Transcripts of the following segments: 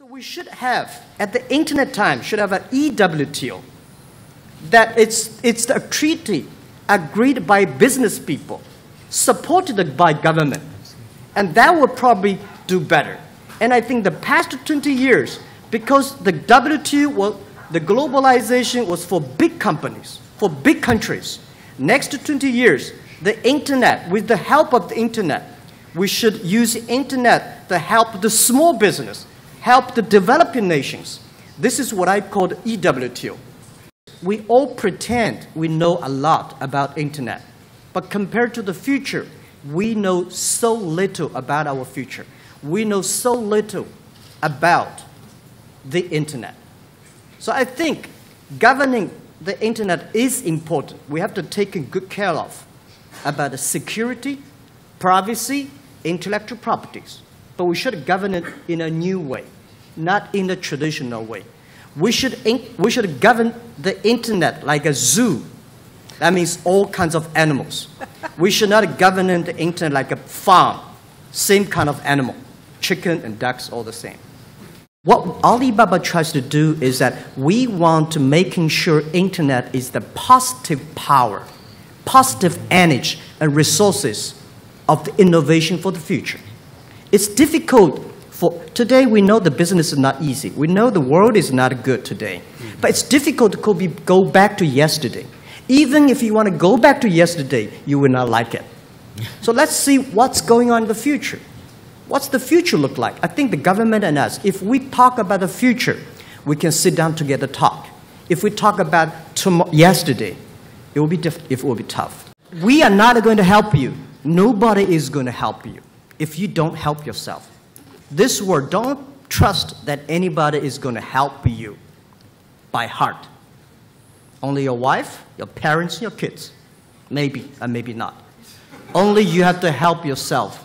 So we should have, at the internet time, should have an EWTO. That it's a treaty agreed by business people, supported by government. And that will probably do better. And I think the past 20 years, because the WTO, the globalization was for big companies, for big countries. Next 20 years, the internet, with the help of the internet, we should use the internet to help the small business, help the developing nations. This is what I call EWTO. We all pretend we know a lot about internet, but compared to the future, we know so little about our future. We know so little about the internet. So I think governing the internet is important. We have to take good care of about the security, privacy, intellectual properties. But we should govern it in a new way, not in the traditional way. We should govern the internet like a zoo. That means all kinds of animals. We should not govern the internet like a farm, same kind of animal, chicken and ducks, all the same. What Alibaba tries to do is that we want to making sure internet is the positive power, positive energy and resources of the innovation for the future. It's difficult for today. We know the business is not easy. We know the world is not good today. But it's difficult to go back to yesterday. Even if you want to go back to yesterday, you will not like it. So let's see what's going on in the future. What's the future look like? I think the government and us, if we talk about the future, we can sit down together talk. If we talk about yesterday, it will be tough. We are not going to help you. Nobody is going to help you if you don't help yourself. This world, don't trust that anybody is going to help you by heart. Only your wife, your parents, your kids. Maybe, and maybe not. Only you have to help yourself.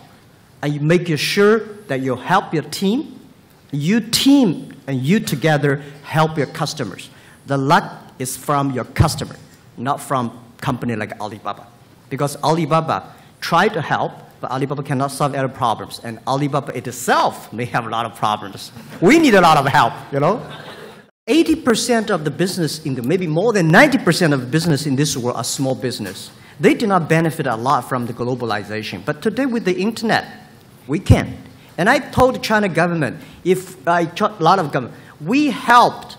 And you make sure that you help your team. You team and you together help your customers. The luck is from your customer, not from company like Alibaba. Because Alibaba tried to help, but Alibaba cannot solve every problems. And Alibaba itself may have a lot of problems. We need a lot of help, you know. 80% of the business, maybe more than 90% of the business in this world are small business. They do not benefit a lot from the globalization. But today with the internet, we can. And I told the China government, a lot of government, we helped.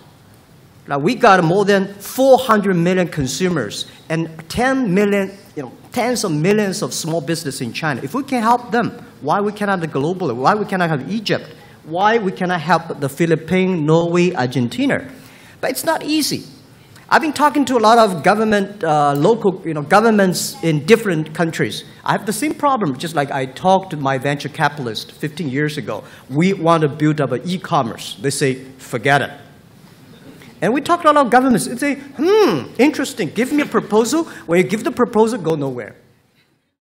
We got more than 400 million consumers and 10 million, tens of millions of small business in China. If we can help them, why we cannot have globally? Why we cannot have Egypt? Why we cannot help the Philippines, Norway, Argentina? But it's not easy. I've been talking to a lot of government, local governments in different countries. I have the same problem, just like I talked to my venture capitalist 15 years ago. We want to build up an e-commerce. They say, forget it. And we talk to a lot of governments. They say, interesting, give me a proposal. When you give the proposal, go nowhere.